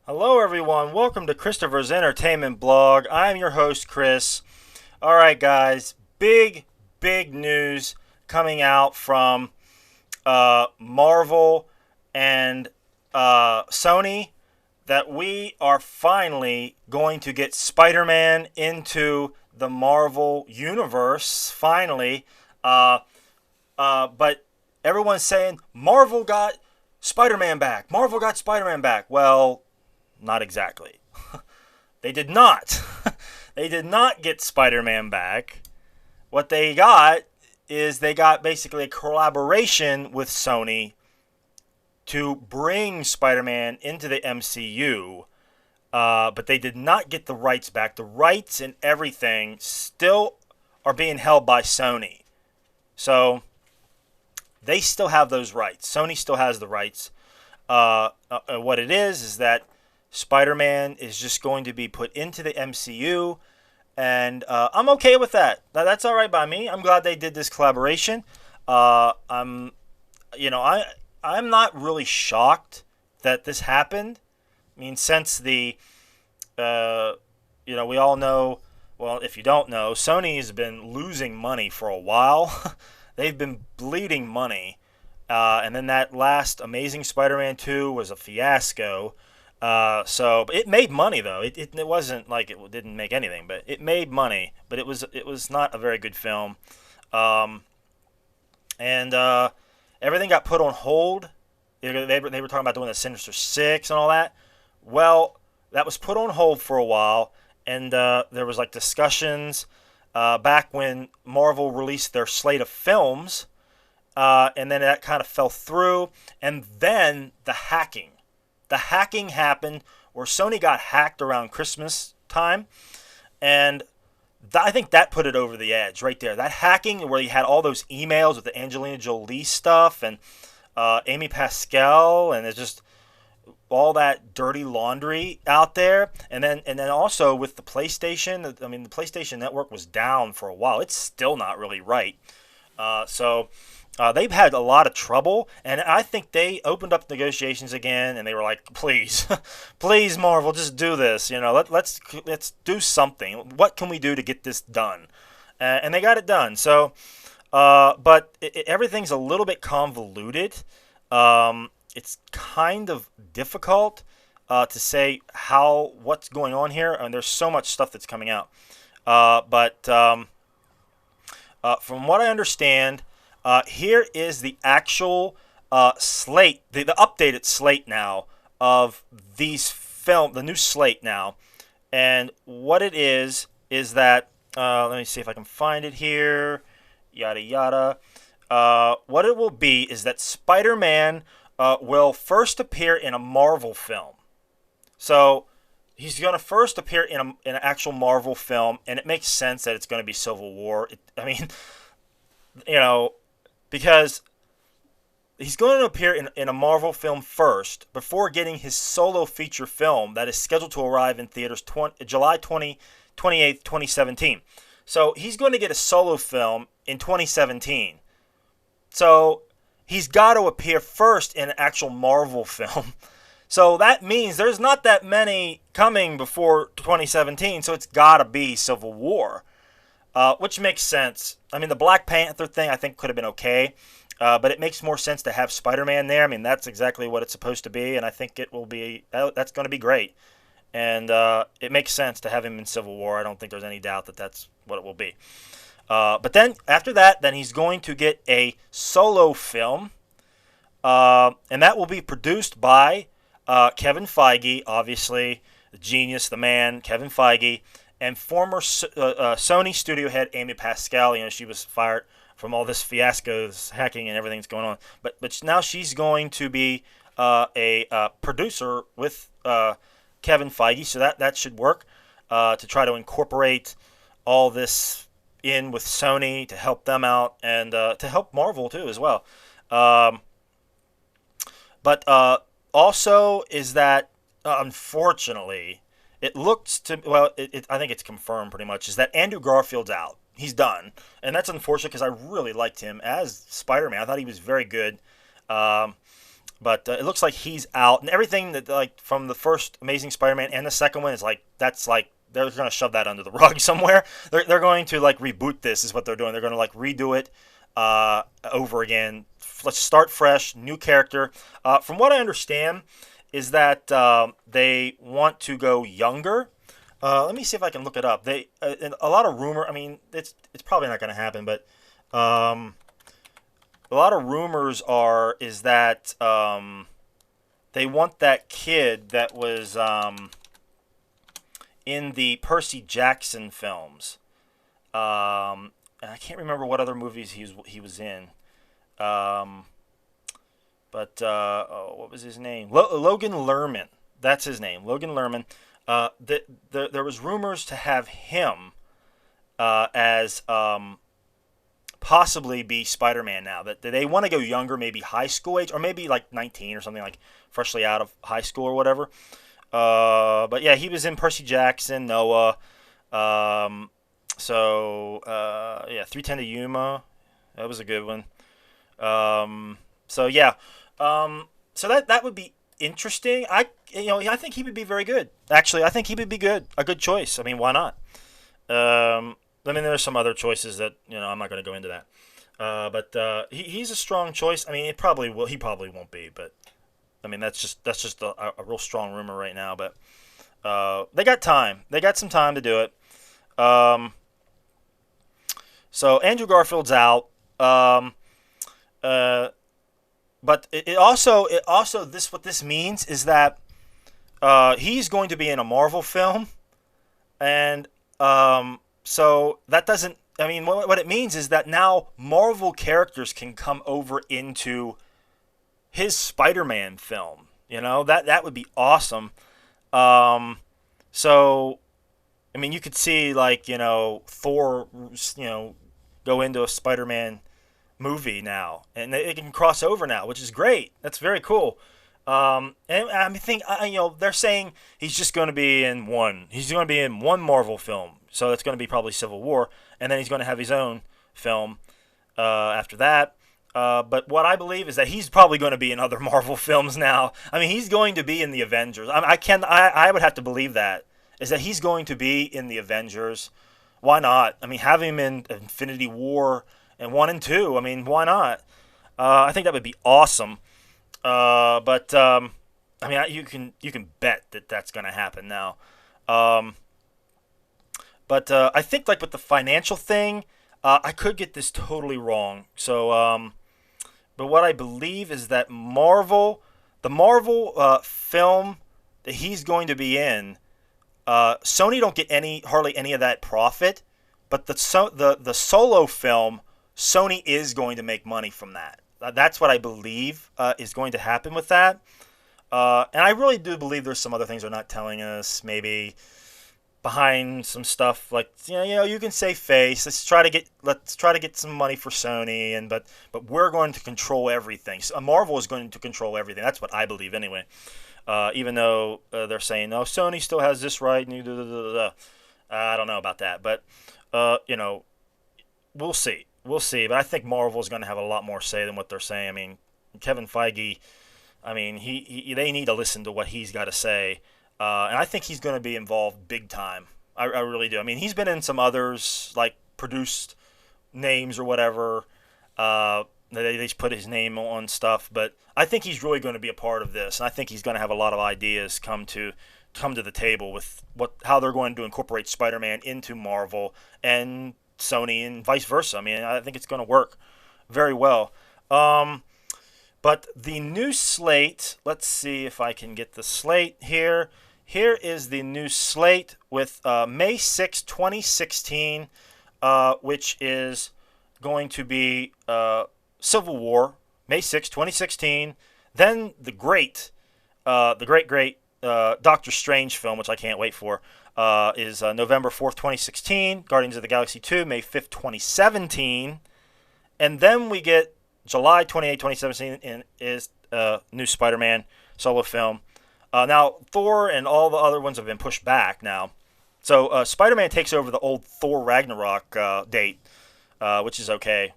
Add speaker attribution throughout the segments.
Speaker 1: Hello, everyone. Welcome to Christopher's Entertainment Blog. I'm your host, Chris. All right, guys. Big news coming out from Marvel and Sony that we are finally going to get Spider-Man into the Marvel universe. Finally. But everyone's saying Marvel got Spider-Man back. Marvel got Spider-Man back. Well, not exactly. They did not. They did not get Spider-Man back. What they got is they got basically a collaboration with Sony to bring Spider-Man into the MCU. But they did not get the rights back. The rights and everything still are being held by Sony. So they still have those rights. Sony still has the rights. What it is that Spider-Man is just going to be put into the MCU, and I'm okay with that. That's all right by me. I'm glad they did this collaboration. I'm, I'm not really shocked that this happened. I mean, since we all know. Well, if you don't know, Sony has been losing money for a while. They've been bleeding money. And then that last Amazing Spider-Man 2 was a fiasco. So it made money though. It wasn't like it didn't make anything, but it made money. But it was not a very good film. And everything got put on hold. They were talking about doing the Sinister Six and all that. Well, that was put on hold for a while, and there was like discussions back when Marvel released their slate of films, and then that kind of fell through. And then the hacking happened, where Sony got hacked around Christmas time, and I think that put it over the edge right there. That hacking, where you had all those emails with the Angelina Jolie stuff and Amy Pascal, and it's just all that dirty laundry out there. And then also with the PlayStation. I mean, the PlayStation Network was down for a while. It's still not really right. So they've had a lot of trouble, and I think they opened up negotiations again, and they were like, "Please, please, Marvel, just do this. Let's do something. What can we do to get this done?" And they got it done. So, but everything's a little bit convoluted. It's kind of difficult to say what's going on here, and there's so much stuff that's coming out. But from what I understand. Here is the actual slate, the updated slate now of the new slate now. And what it is that, let me see if I can find it here, yada yada. What it will be is that Spider-Man will first appear in a Marvel film. So he's going to first appear in an actual Marvel film, and it makes sense that it's going to be Civil War. You know, because he's going to appear in a Marvel film first before getting his solo feature film that is scheduled to arrive in theaters July 28th, 2017. So he's going to get a solo film in 2017. So he's got to appear first in an actual Marvel film. So that means there's not that many coming before 2017, so it's got to be Civil War. Which makes sense. I mean, the Black Panther thing I think could have been okay, but it makes more sense to have Spider-Man there. I mean, that's exactly what it's supposed to be, and I think it will be. That's going to be great, and it makes sense to have him in Civil War. I don't think there's any doubt that that's what it will be. But then after that, then he's going to get a solo film, and that will be produced by Kevin Feige, obviously the genius, the man, Kevin Feige. And former Sony studio head Amy Pascal, she was fired from all this fiasco, this hacking and everything that's going on. But now she's going to be a producer with Kevin Feige, so that should work to try to incorporate all this in with Sony to help them out and to help Marvel too as well. But also is that unfortunately. It looks to I think it's confirmed pretty much is that Andrew Garfield's out. He's done, and that's unfortunate because I really liked him as Spider-Man. I thought he was very good. But it looks like he's out, and everything that like from the first Amazing Spider-Man and the second one is like that's like they're gonna shove that under the rug somewhere. They're going to like reboot this is what they're doing. They're gonna like redo it over again. Let's start fresh, new character. From what I understand, is that they want to go younger. Let me see if I can look it up. They a lot of rumor. I mean, it's probably not going to happen, but a lot of rumors is that they want that kid that was in the Percy Jackson films. And I can't remember what other movies he was in. What was his name? Logan Lerman. That's his name, Logan Lerman. There was rumors to have him as possibly be Spider-Man now. That they want to go younger, maybe high school age, or maybe like 19 or something, like freshly out of high school or whatever. But yeah, he was in Percy Jackson, Noah. Yeah, 310 to Yuma. That was a good one. So yeah. So that would be interesting. I think he would be very good. Actually, I think he would be good. A good choice. I mean, why not? I mean, there's some other choices that I'm not going to go into that. But he's a strong choice. I mean, he probably won't be, but I mean, that's just a real strong rumor right now. But they got time. They got some time to do it. So Andrew Garfield's out. But it also what this means is that he's going to be in a Marvel film, and so that doesn't. I mean, what it means is that now Marvel characters can come over into his Spider-Man film. That would be awesome. So, I mean, you could see like Thor, go into a Spider-Man movie now, and it can cross over now, which is great. That's very cool. And I think they're saying he's just going to be in one. He's going to be in one Marvel film, so it's going to be probably Civil War, and then he's going to have his own film after that. But what I believe is that he's probably going to be in other Marvel films now. I mean, he's going to be in the Avengers. I would have to believe that is that he's going to be in the Avengers. Why not? I mean, have him in Infinity War and 1 and 2. I mean, why not? I think that would be awesome. I mean, you can bet that that's going to happen now. I think like with the financial thing, I could get this totally wrong. So, but what I believe is that the Marvel film that he's going to be in, Sony don't get hardly any of that profit, but the solo film, Sony is going to make money from that. That's what I believe is going to happen with that. And I really do believe there's some other things they're not telling us, maybe behind some stuff like you can save face. Let's try to get some money for Sony, but we're going to control everything. So Marvel is going to control everything. That's what I believe anyway. Even though they're saying no, Sony still has this right. I don't know about that, but we'll see. We'll see. But I think Marvel is going to have a lot more say than what they're saying. I mean, Kevin Feige. I mean, they need to listen to what he's got to say. And I think he's going to be involved big time. I really do. I mean, he's been in some others, like produced names or whatever. They just put his name on stuff. But I think he's really going to be a part of this. And I think he's going to have a lot of ideas come to the table with how they're going to incorporate Spider-Man into Marvel and Sony and vice versa. I mean, I think it's going to work very well. But the new slate, let's see if I can get the slate here. Here is the new slate with May 6, 2016, which is going to be Civil War, May 6, 2016. Then the great Doctor Strange film, which I can't wait for, is November 4th, 2016. Guardians of the Galaxy 2, May 5th, 2017. And then we get July 28, 2017, and is new Spider-Man solo film. Now, Thor and all the other ones have been pushed back now. So Spider-Man takes over the old Thor Ragnarok date, which is okay,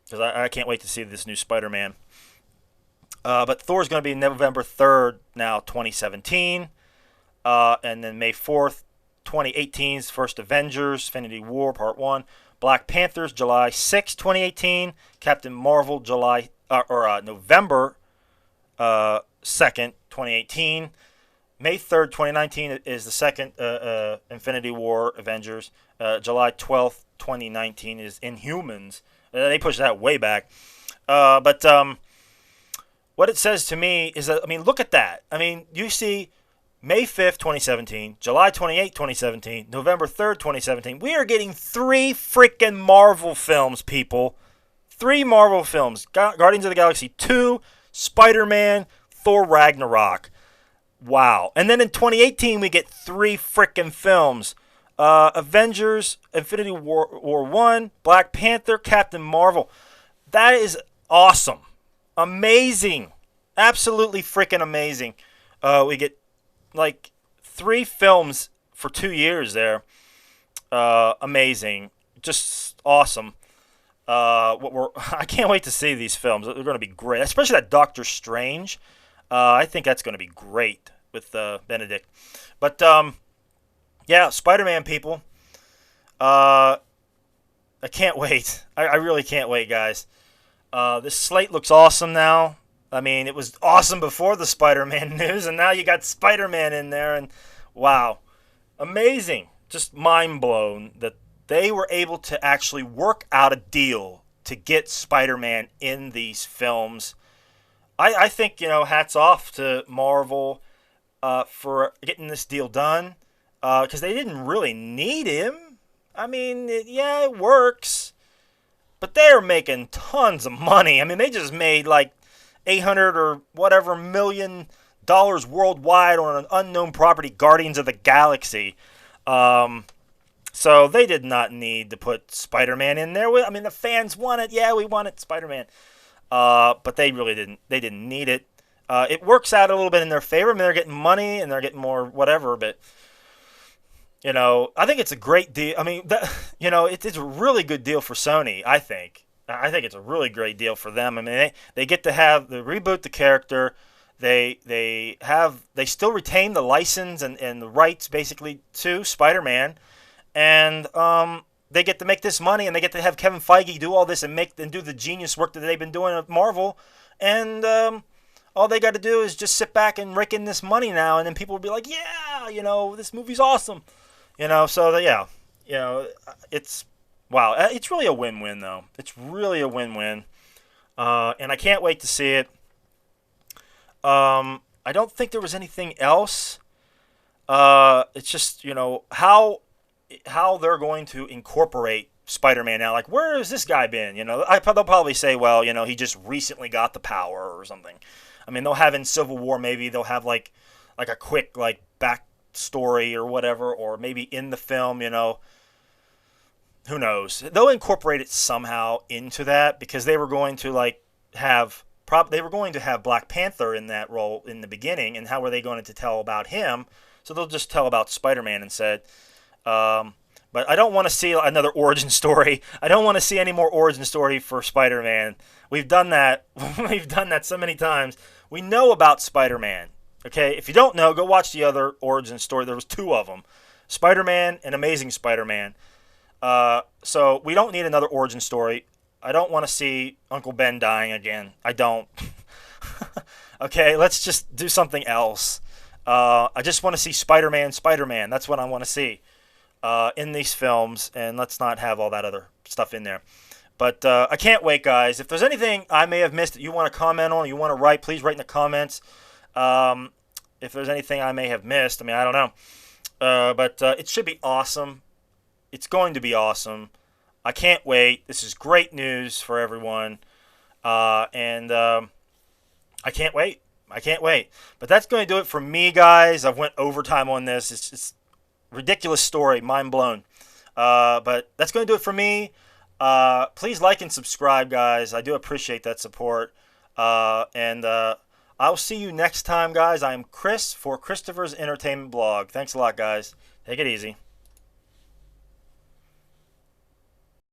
Speaker 1: because I can't wait to see this new Spider-Man. But Thor's going to be November 3rd now, 2017. And then May 4th, 2018's first Avengers, Infinity War, Part 1. Black Panthers, July 6th, 2018. Captain Marvel, November 2nd, 2018. May 3rd, 2019 is the second Infinity War Avengers. July 12th, 2019 is Inhumans. They pushed that way back. But what it says to me is that, I mean, look at that. I mean, you see May 5th, 2017, July 28th, 2017, November 3rd, 2017. We are getting 3 freaking Marvel films, people. 3 Marvel films. Guardians of the Galaxy 2, Spider-Man, Thor Ragnarok. Wow. And then in 2018, we get 3 freaking films. Avengers, Infinity War 1, Black Panther, Captain Marvel. That is awesome. Amazing. Absolutely freaking amazing. We get like 3 films for 2 years there. Amazing. Just awesome. I can't wait to see these films. They're going to be great. Especially that Doctor Strange. I think that's going to be great with Benedict. But yeah, Spider-Man, people. I can't wait. I really can't wait, guys. This slate looks awesome now. I mean, it was awesome before the Spider-Man news, and now you got Spider-Man in there, and wow. Amazing. Just mind blown that they were able to actually work out a deal to get Spider-Man in these films. I think, hats off to Marvel for getting this deal done, because they didn't really need him. I mean, it works, but they're making tons of money. I mean, they just made like 800 or whatever $million worldwide on an unknown property, Guardians of the Galaxy. So they did not need to put Spider-Man in there. I mean, the fans want it. Yeah, we wanted Spider-Man. But they really didn't. They didn't need it. It works out a little bit in their favor. I mean, they're getting money and they're getting more whatever. But I think it's a great deal. I mean, it's a really good deal for Sony. I think it's a really great deal for them. I mean, they get to reboot the character. They still retain the license and the rights basically to Spider-Man, and they get to make this money, and they get to have Kevin Feige do all this and do the genius work that they've been doing at Marvel, and all they got to do is just sit back and rake in this money now, and then people will be like, yeah, this movie's awesome, So yeah, it's wow. It's really a win-win though. It's really a win-win, and I can't wait to see it. I don't think there was anything else. It's just how they're going to incorporate Spider-Man now. Like, where has this guy been? They'll probably say, well, he just recently got the power or something. I mean, they'll have in Civil War, maybe they'll have like a quick backstory or whatever, or maybe in the film, who knows? They'll incorporate it somehow into that, because they were going to have Black Panther in that role in the beginning, and how were they going to tell about him? So they'll just tell about Spider-Man instead. But I don't want to see another origin story. I don't want to see any more origin story for Spider-Man. We've done that. We've done that so many times. We know about Spider-Man. Okay, if you don't know, go watch the other origin story. There was 2 of them, Spider-Man and Amazing Spider-Man. So we don't need another origin story. I don't want to see Uncle Ben dying again. I don't. Okay, let's just do something else. I just want to see Spider-Man. That's what I want to see in these films, and let's not have all that other stuff in there. But I can't wait, guys. If there's anything I may have missed that you want to comment on, you want to write, please write in the comments. If there's anything I may have missed, I mean, I don't know. But it should be awesome. It's going to be awesome. I can't wait. This is great news for everyone. And I can't wait. I can't wait. But that's going to do it for me, guys. I've went overtime on this. It's ridiculous story. Mind blown. But that's going to do it for me. Please like and subscribe, guys. I do appreciate that support. And I'll see you next time, guys. I am Chris for Christopher's Entertainment Blog. Thanks a lot, guys. Take it easy.